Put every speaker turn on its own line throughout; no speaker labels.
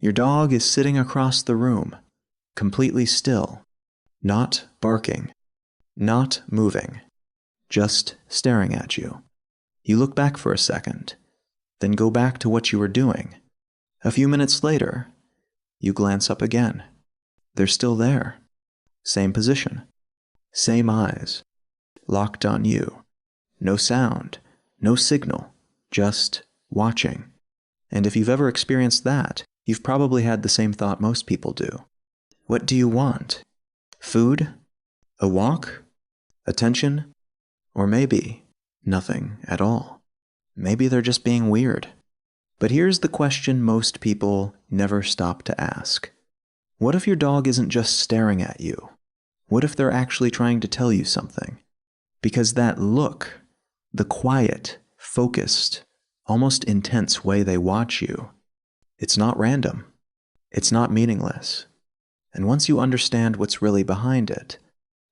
Your dog is sitting across the room, completely still, not barking, not moving, just staring at you. You look back for a second, then go back to what you were doing. A few minutes later, you glance up again. They're still there. Same position. Same eyes. Locked on you. No sound. No signal. Just watching. And if you've ever experienced that, you've probably had the same thought most people do. What do you want? Food? A walk? Attention? Or maybe nothing at all. Maybe they're just being weird. But here's the question most people never stop to ask. What if your dog isn't just staring at you? What if they're actually trying to tell you something? Because that look, the quiet, focused, almost intense way they watch you, it's not random. It's not meaningless. And once you understand what's really behind it,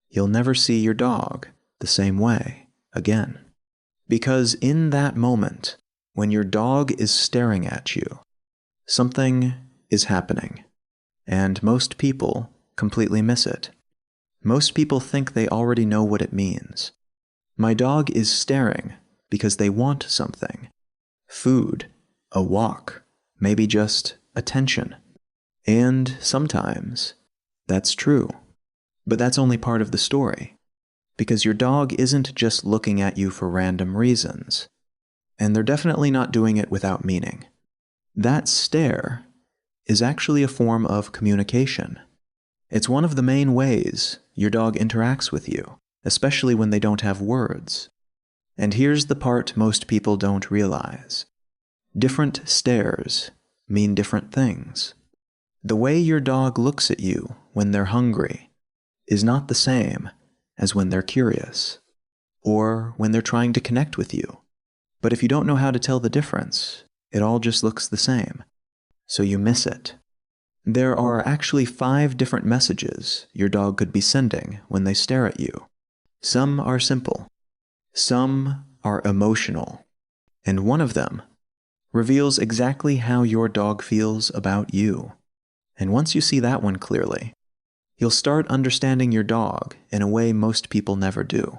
you'll never see your dog the same way again. Because in that moment, when your dog is staring at you, something is happening. And most people completely miss it. Most people think they already know what it means. My dog is staring because they want something. Food, a walk, maybe just attention. And sometimes that's true. But that's only part of the story. Because your dog isn't just looking at you for random reasons. And they're definitely not doing it without meaning. That stare is actually a form of communication. It's one of the main ways your dog interacts with you, especially when they don't have words. And here's the part most people don't realize. Different stares mean different things. The way your dog looks at you when they're hungry is not the same as when they're curious, or when they're trying to connect with you. But if you don't know how to tell the difference, it all just looks the same. So you miss it. There are actually 5 different messages your dog could be sending when they stare at you. Some are simple. Some are emotional. And one of them reveals exactly how your dog feels about you. And once you see that one clearly, you'll start understanding your dog in a way most people never do.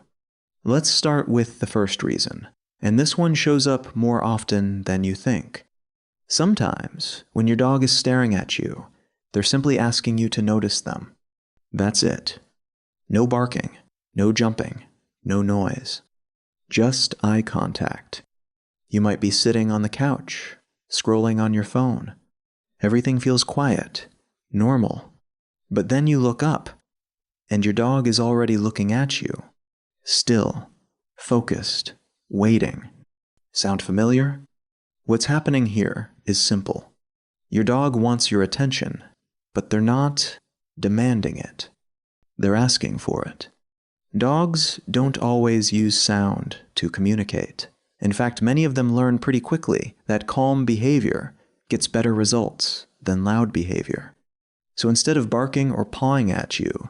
Let's start with the first reason. And this one shows up more often than you think. Sometimes, when your dog is staring at you, they're simply asking you to notice them. That's it. No barking, no jumping, no noise. Just eye contact. You might be sitting on the couch, scrolling on your phone. Everything feels quiet, normal. But then you look up, and your dog is already looking at you. Still, focused, waiting. Sound familiar? What's happening here is simple. Your dog wants your attention, but they're not demanding it. They're asking for it. Dogs don't always use sound to communicate. In fact, many of them learn pretty quickly that calm behavior gets better results than loud behavior. So instead of barking or pawing at you,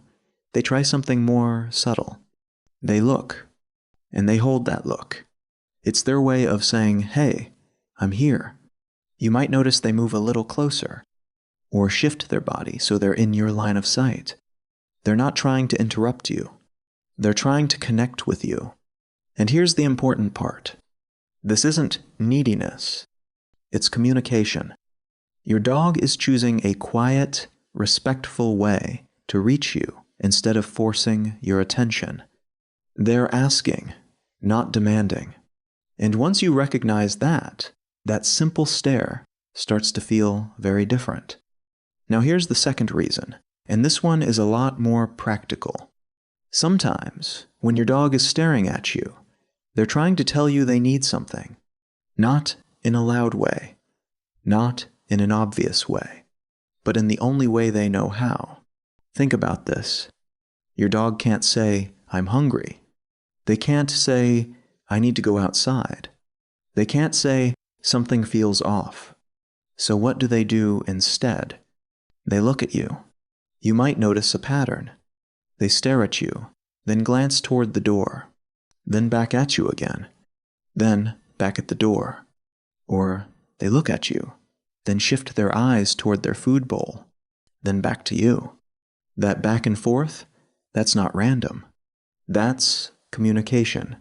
they try something more subtle. They look, and they hold that look. It's their way of saying, "Hey, I'm here." You might notice they move a little closer, or shift their body so they're in your line of sight. They're not trying to interrupt you. They're trying to connect with you. And here's the important part. This isn't neediness. It's communication. Your dog is choosing a quiet, respectful way to reach you instead of forcing your attention. They're asking, not demanding. And once you recognize that simple stare starts to feel very different. Now here's the second reason, and this one is a lot more practical. Sometimes, when your dog is staring at you, they're trying to tell you they need something. Not in a loud way, not in an obvious way, but in the only way they know how. Think about this. Your dog can't say, "I'm hungry." They can't say, "I need to go outside." They can't say, "Something feels off." So what do they do instead? They look at you. You might notice a pattern. They stare at you, then glance toward the door, then back at you again, then back at the door. Or they look at you, then shift their eyes toward their food bowl, then back to you. That back and forth, that's not random. That's communication.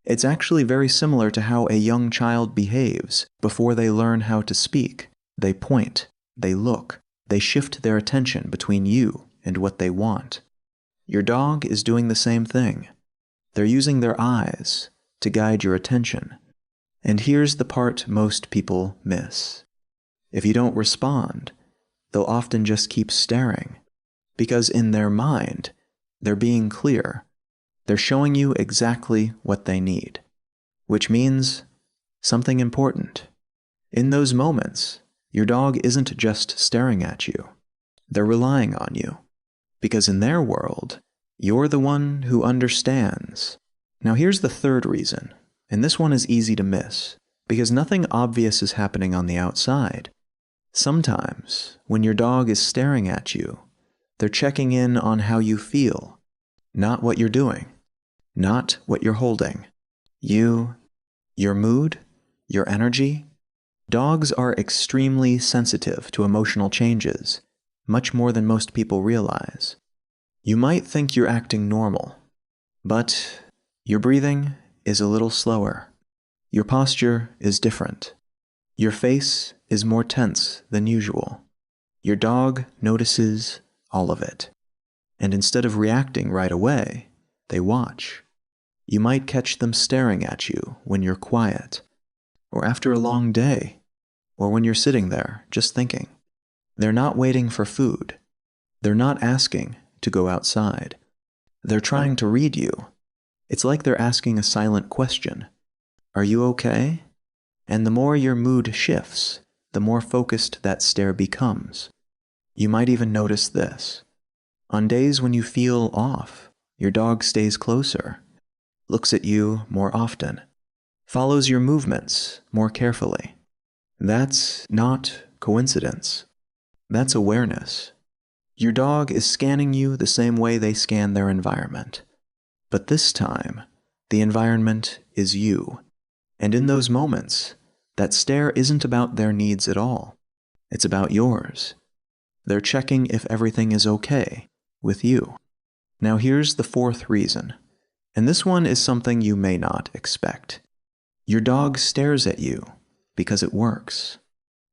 It's actually very similar to how a young child behaves before they learn how to speak. They point, they look, they shift their attention between you and what they want. Your dog is doing the same thing. They're using their eyes to guide your attention. And here's the part most people miss. If you don't respond, they'll often just keep staring, because in their mind, they're being clear. They're showing you exactly what they need, which means something important. In those moments, your dog isn't just staring at you. They're relying on you, because in their world, you're the one who understands. Now here's the third reason, and this one is easy to miss, because nothing obvious is happening on the outside. Sometimes, when your dog is staring at you, they're checking in on how you feel, not what you're doing, not what you're holding. You, your mood, your energy. Dogs are extremely sensitive to emotional changes, much more than most people realize. You might think you're acting normal, but your breathing is a little slower. Your posture is different. Your face is more tense than usual. Your dog notices all of it. And instead of reacting right away, they watch. You might catch them staring at you when you're quiet, or after a long day, or when you're sitting there just thinking. They're not waiting for food. They're not asking to go outside. They're trying to read you. It's like they're asking a silent question. Are you okay? And the more your mood shifts, the more focused that stare becomes. You might even notice this. On days when you feel off, your dog stays closer, looks at you more often, follows your movements more carefully. That's not coincidence. That's awareness. Your dog is scanning you the same way they scan their environment. But this time, the environment is you. And in those moments, that stare isn't about their needs at all. It's about yours. They're checking if everything is okay with you. Now here's the fourth reason, and this one is something you may not expect. Your dog stares at you because it works.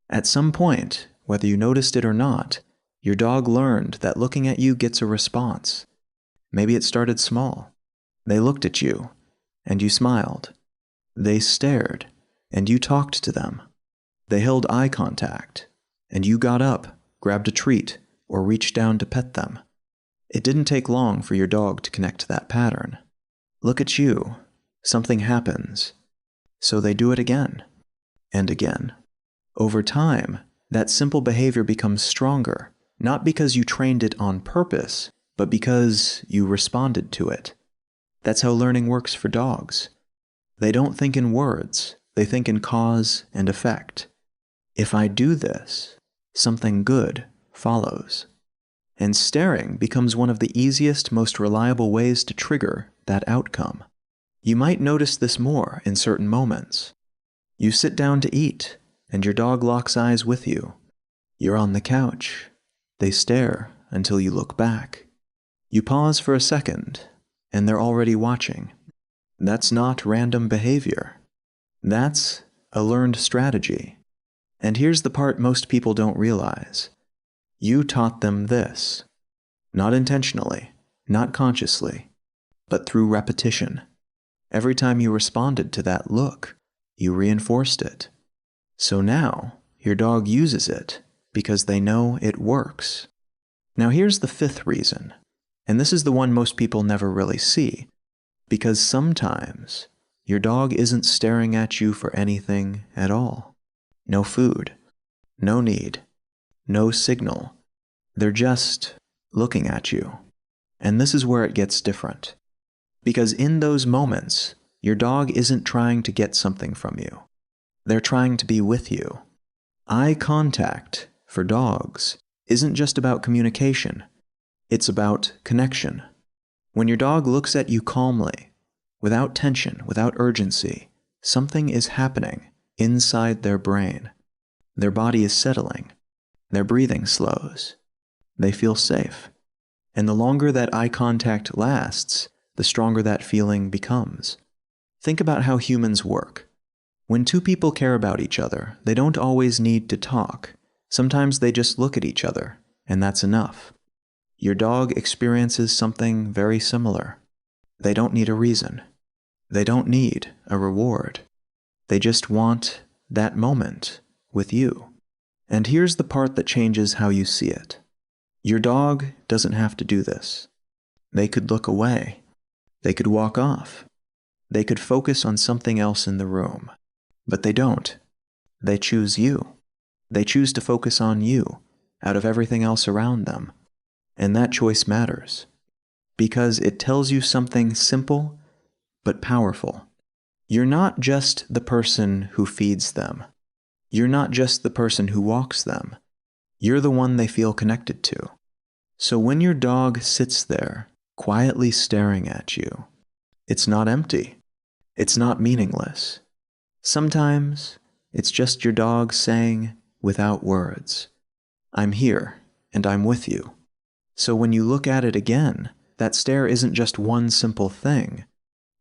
At some point, whether you noticed it or not, your dog learned that looking at you gets a response. Maybe it started small. They looked at you, and you smiled. They stared, and you talked to them. They held eye contact, and you got up, grabbed a treat, or reached down to pet them. It didn't take long for your dog to connect that pattern. Look at you. Something happens. So they do it again, and again. Over time, that simple behavior becomes stronger, not because you trained it on purpose, but because you responded to it. That's how learning works for dogs. They don't think in words, they think in cause and effect. If I do this, something good follows. And staring becomes one of the easiest, most reliable ways to trigger that outcome. You might notice this more in certain moments. You sit down to eat, and your dog locks eyes with you. You're on the couch. They stare until you look back. You pause for a second, and they're already watching. That's not random behavior. That's a learned strategy. And here's the part most people don't realize. You taught them this. Not intentionally, not consciously, but through repetition. Every time you responded to that look, you reinforced it. So now, your dog uses it because they know it works. Now here's the fifth reason, and this is the one most people never really see, because sometimes your dog isn't staring at you for anything at all. No food, no need, no signal. They're just looking at you. And this is where it gets different. Because in those moments, your dog isn't trying to get something from you. They're trying to be with you. Eye contact, for dogs, isn't just about communication. It's about connection. When your dog looks at you calmly, without tension, without urgency, something is happening inside their brain. Their body is settling. Their breathing slows. They feel safe. And the longer that eye contact lasts, the stronger that feeling becomes. Think about how humans work. When two people care about each other, they don't always need to talk. Sometimes they just look at each other, and that's enough. Your dog experiences something very similar. They don't need a reason. They don't need a reward. They just want that moment with you. And here's the part that changes how you see it. Your dog doesn't have to do this. They could look away. They could walk off. They could focus on something else in the room. But they don't. They choose you. They choose to focus on you out of everything else around them. And that choice matters, because it tells you something simple but powerful. You're not just the person who feeds them. You're not just the person who walks them. You're the one they feel connected to. So when your dog sits there, quietly staring at you, it's not empty. It's not meaningless. Sometimes it's just your dog saying, without words, "I'm here and I'm with you." So when you look at it again, that stare isn't just one simple thing.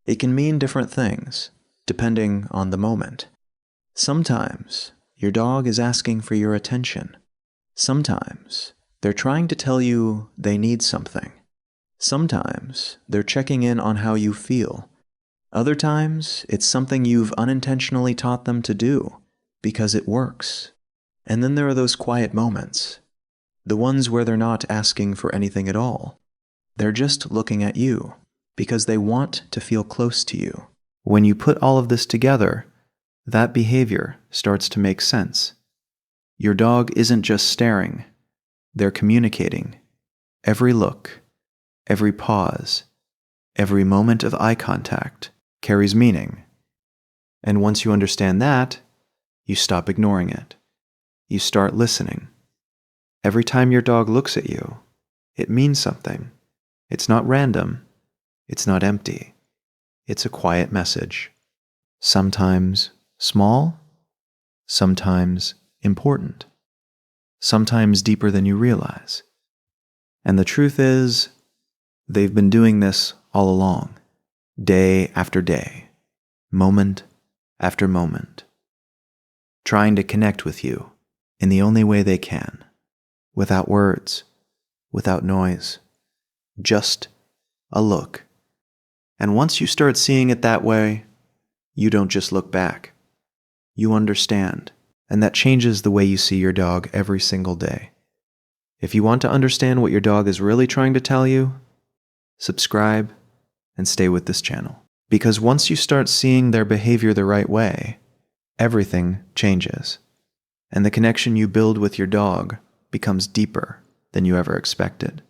It can mean different things, depending on the moment. Sometimes your dog is asking for your attention. Sometimes they're trying to tell you they need something. Sometimes they're checking in on how you feel. Other times, it's something you've unintentionally taught them to do, because it works. And then there are those quiet moments, the ones where they're not asking for anything at all. They're just looking at you, because they want to feel close to you. When you put all of this together, that behavior starts to make sense. Your dog isn't just staring, they're communicating. Every look, every pause, every moment of eye contact carries meaning. And once you understand that, you stop ignoring it. You start listening. Every time your dog looks at you, it means something. It's not random. It's not empty. It's a quiet message. Sometimes small, sometimes important, sometimes deeper than you realize. And the truth is, they've been doing this all along, day after day, moment after moment, trying to connect with you in the only way they can, without words, without noise, just a look. And once you start seeing it that way, you don't just look back. You understand, and that changes the way you see your dog every single day. If you want to understand what your dog is really trying to tell you, subscribe and stay with this channel. Because once you start seeing their behavior the right way, everything changes. And the connection you build with your dog becomes deeper than you ever expected.